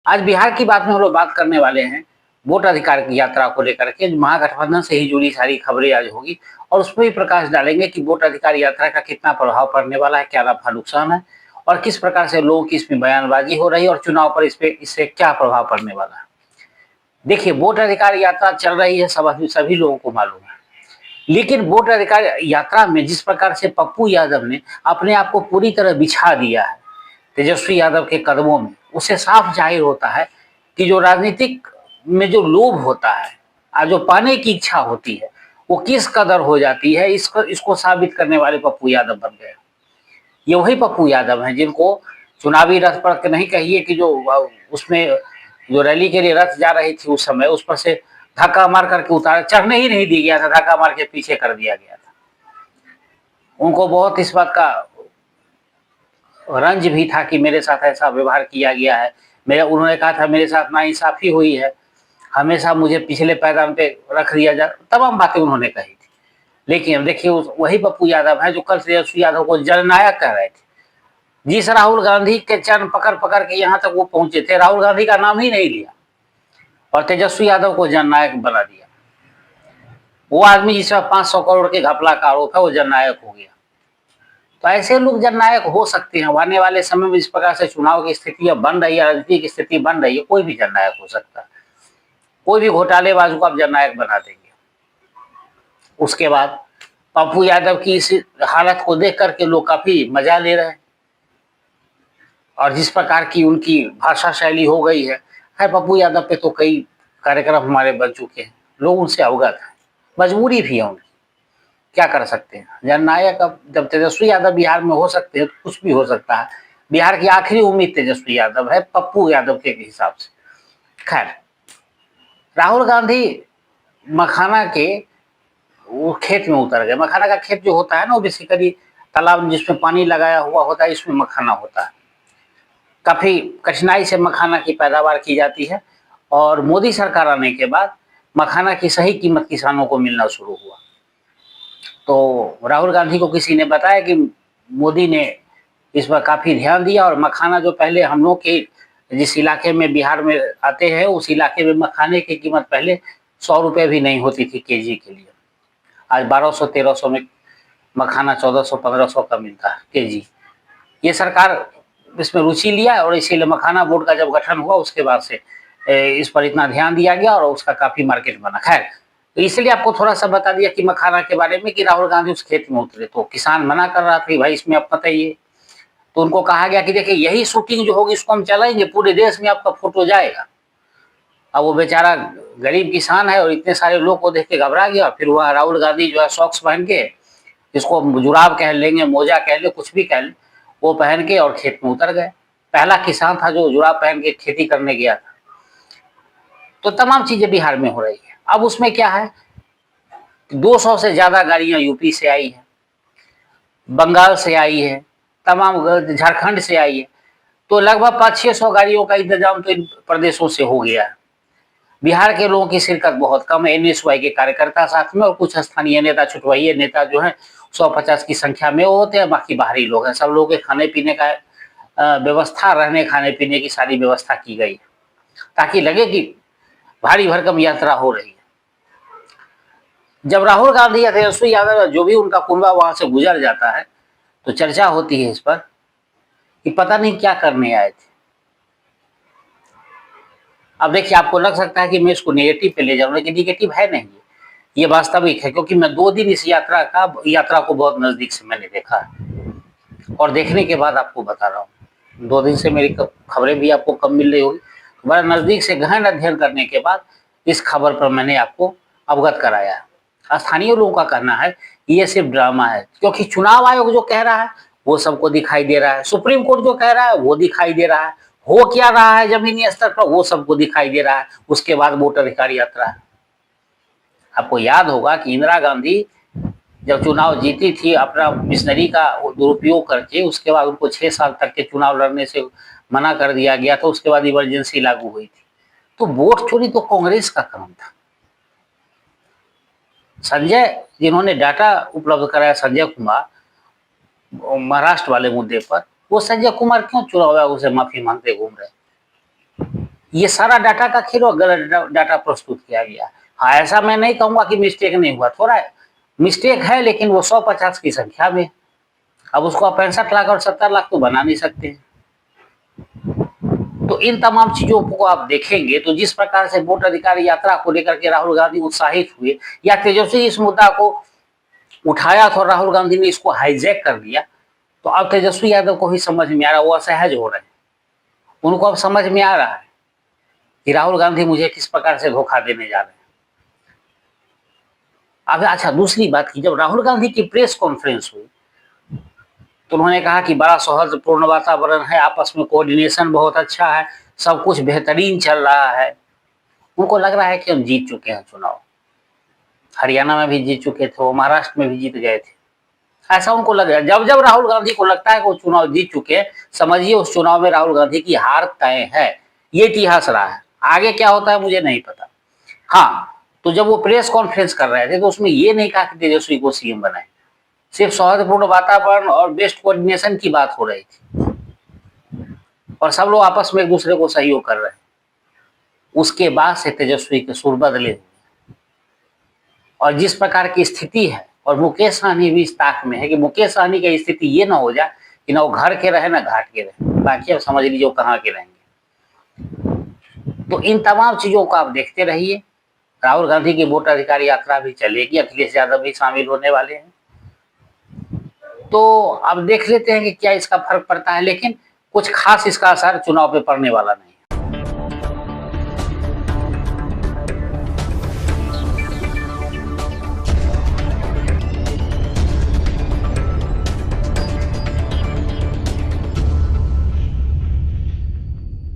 आज बिहार की बात में हम लोग बात करने वाले हैं वोट अधिकार की यात्रा को लेकर के। महागठबंधन से ही जुड़ी सारी खबरें आज होगी और उसमें भी प्रकाश डालेंगे कि वोट अधिकार यात्रा का कितना प्रभाव पड़ने वाला है, क्या नफा नुकसान है और किस प्रकार से लोगों की इसमें बयानबाजी हो रही है और चुनाव पर इससे क्या प्रभाव पड़ने वाला है। देखिए, वोट अधिकार यात्रा चल रही है, सभी लोगों को मालूम है, लेकिन वोट अधिकार यात्रा में जिस प्रकार से पप्पू यादव ने अपने आप को पूरी तरह बिछा दिया है तेजस्वी यादव के कदमों में, उससे साफ जाहिर होता है कि जो राजनीतिक में जो लोभ होता है और जो पाने की इच्छा होती है वो किस कदर हो जाती है, इसको साबित करने वाले पप्पू यादव बन गए। ये वही पप्पू यादव हैं जिनको चुनावी रथ पर नहीं कहिए कि जो उसमें जो रैली के लिए रथ जा रही थी उस समय उस पर से धक्का मार करके उतार, चढ़ने ही नहीं दिया गया था, धक्का मार के पीछे कर दिया गया था। उनको बहुत इस बात का रंज भी था कि मेरे साथ ऐसा व्यवहार किया गया है, उन्होंने कहा था मेरे साथ नाइंसाफी हुई है, हमेशा मुझे पिछले पायदान पे रख दिया जा, तमाम बातें उन्होंने कही थी। लेकिन देखिए वही पप्पू यादव है जो कल तेजस्वी यादव को जननायक कह रहे थे। जिस राहुल गांधी के चरण पकड़ पकड़ के यहाँ तक वो पहुंचे थे, राहुल गांधी का नाम ही नहीं लिया और तेजस्वी यादव को जननायक बना दिया। वो आदमी जिसमें 500 करोड़ के घपला का आरोप है वो जननायक हो गया। तो ऐसे लोग जननायक हो सकते हैं। आने वाले समय में इस प्रकार से चुनाव की स्थिति बन रही है, राजनीतिक की स्थिति बन रही है, कोई भी जननायक हो सकता है। कोई भी घोटालेबाज को आप जननायक बना देंगे। उसके बाद पप्पू यादव की इस हालत को देख करके लोग काफी मजा ले रहे हैं और जिस प्रकार की उनकी भाषा शैली हो गई है, पप्पू यादव पे तो कई कार्यक्रम हमारे बन चुके हैं, लोग उनसे अवगत हैं, मजबूरी भी है उनकी, क्या कर सकते हैं। जननायक अब जब तेजस्वी यादव बिहार में हो सकते हैं तो कुछ भी हो सकता है। बिहार की आखिरी उम्मीद तेजस्वी यादव है पप्पू यादव के हिसाब से। खैर, राहुल गांधी मखाना के वो खेत में उतर गए। मखाना का खेत जो होता है ना वो बेसिकली तालाब जिसमें पानी लगाया हुआ होता है, इसमें मखाना होता है। काफी कठिनाई से मखाना की पैदावार की जाती है और मोदी सरकार आने के बाद मखाना की सही कीमत किसानों को मिलना शुरू हुआ। तो राहुल गांधी को किसी ने बताया कि मोदी ने इस पर काफी ध्यान दिया और मखाना जो पहले हम लोग के जिस इलाके में बिहार में आते हैं उस इलाके में मखाने की कीमत पहले 100 रुपए भी नहीं होती थी केजी के लिए। आज 1200-1300 में मखाना 1400-1500 का मिलता है केजी। ये सरकार इसमें रुचि लिया और इसीलिए मखाना बोर्ड का जब गठन हुआ उसके बाद से इस पर इतना ध्यान दिया गया और उसका काफी मार्केट बना। खैर, तो इसलिए आपको थोड़ा सा बता दिया कि मखाना के बारे में कि राहुल गांधी उस खेत में उतरे तो किसान मना कर रहा था भाई इसमें आप बताइए। तो उनको कहा गया कि देखिए यही शूटिंग जो होगी इसको हम चलाएंगे, पूरे देश में आपका फोटो जाएगा। अब वो बेचारा गरीब किसान है और इतने सारे लोग को देख के घबरा गया। फिर वह राहुल गांधी जो है सॉक्स पहन के, इसको जुराब कह लेंगे, मोजा कह ले, कुछ भी कह ले, वो पहन के और खेत में उतर गए। पहला किसान था जो जुराब पहन के खेती करने गया था। तो तमाम चीजें बिहार में हो रही है। अब उसमें क्या है, 200 से ज्यादा गाड़ियां यूपी से आई है, बंगाल से आई है, तमाम झारखंड से आई है। तो लगभग 500-600 गाड़ियों का इंतजाम तो इन प्रदेशों से हो गया है। बिहार के लोगों की शिरकत बहुत कम है, एनएसवाई के कार्यकर्ता साथ में और कुछ स्थानीय नेता, छुटवाइये नेता जो है 150 की संख्या में वो होते हैं, बाकी बाहरी लोग हैं। सब लोगों के खाने पीने का व्यवस्था, रहने खाने पीने की सारी व्यवस्था की गई है ताकि लगे कि भारी भरकम यात्रा हो रही है। जब राहुल गांधी या तेजस्वी यादव जो भी उनका कुनबा वहां से गुजर जाता है तो चर्चा होती है इस पर कि पता नहीं क्या करने आए थे। अब देखिए, आपको लग सकता है कि मैं इसको नेगेटिव पे ले जाऊं, लेकिन नेगेटिव है नहीं, ये वास्तविक है, क्योंकि मैं 2 दिन इस यात्रा को बहुत नजदीक से मैंने देखा है और देखने के बाद आपको बता रहा हूँ। 2 दिन से मेरी खबरें भी आपको कम मिल रही होगी, बड़ा नजदीक से गहन अध्ययन करने के बाद इस खबर पर मैंने आपको अवगत कराया है। स्थानीय लोगों का कहना है ये सिर्फ ड्रामा है, क्योंकि चुनाव आयोग जो कह रहा है वो सबको दिखाई दे रहा है, सुप्रीम कोर्ट जो कह रहा है वो दिखाई दे रहा है, हो क्या रहा है जमीनी स्तर पर वो सबको दिखाई दे रहा है। उसके बाद वोटर अधिकार यात्रा है। आपको याद होगा कि इंदिरा गांधी जब चुनाव जीती थी अपना मिशनरी का दुरुपयोग करके, उसके बाद उनको 6 साल तक के चुनाव लड़ने से मना कर दिया गया था। उसके बाद इमरजेंसी लागू हुई थी। तो वोट चोरी तो कांग्रेस का काम था। संजय, जिन्होंने डाटा उपलब्ध कराया, संजय कुमार, महाराष्ट्र वाले मुद्दे पर, वो संजय कुमार क्यों चुनाव आयोग से माफी मांगते घूम रहे? ये सारा डाटा का खेल और गलत डाटा प्रस्तुत किया गया। हाँ, ऐसा मैं नहीं कहूंगा कि मिस्टेक नहीं हुआ, थोड़ा मिस्टेक है, लेकिन वो 150 की संख्या में। अब उसको आप 65 लाख और 70 लाख तो बना नहीं सकते। तो इन तमाम चीजों को आप देखेंगे तो जिस प्रकार से वोट अधिकार यात्रा को लेकर के राहुल गांधी उत्साहित हुए, या तेजस्वी इस मुद्दा को उठाया था और राहुल गांधी ने इसको हाईजैक कर दिया, तो अब तेजस्वी यादव को ही समझ में आ रहा है, वो असहज हो रहे हैं। उनको अब समझ में आ रहा है कि राहुल गांधी मुझे किस प्रकार से धोखा देने जा रहे हैं। अब अच्छा, दूसरी बात की, जब राहुल गांधी की प्रेस कॉन्फ्रेंस हुई तो उन्होंने कहा कि बड़ा सौहार्दपूर्ण वातावरण है, आपस में कोऑर्डिनेशन बहुत अच्छा है, सब कुछ बेहतरीन चल रहा है। उनको लग रहा है कि हम जीत चुके हैं चुनाव, हरियाणा में भी जीत चुके थे, वो महाराष्ट्र में भी जीत गए थे, ऐसा उनको लग रहा है। जब जब राहुल गांधी को लगता है कि वो चुनाव जीत चुके हैं, समझिए उस चुनाव में राहुल गांधी की हार तय है। ये इतिहास रहा है, आगे क्या होता है मुझे नहीं पता। हाँ, तो जब वो प्रेस कॉन्फ्रेंस कर रहे थे तो उसमें ये नहीं कहा कि तेजस्वी को सीएम बनाए, सिर्फ सौहार्दपूर्ण वातावरण और बेस्ट कोऑर्डिनेशन की बात हो रही थी, और सब लोग आपस में एक दूसरे को सहयोग कर रहे हैं। उसके बाद से तेजस्वी के सुर बदले, और जिस प्रकार की स्थिति है, और मुकेश सहनी भी इस ताक में है कि मुकेश सहनी की स्थिति ये ना हो जाए कि ना वो घर के रहे ना घाट के रहे, बाकी अब समझ लीजिए वो कहाँ के रहेंगे। तो इन तमाम चीजों को आप देखते रहिए। राहुल गांधी की वोट अधिकार यात्रा भी चलेगी, अखिलेश यादव भी शामिल होने वाले हैं, तो अब देख लेते हैं कि क्या इसका फर्क पड़ता है, लेकिन कुछ खास इसका असर चुनाव पे पड़ने वाला नहीं।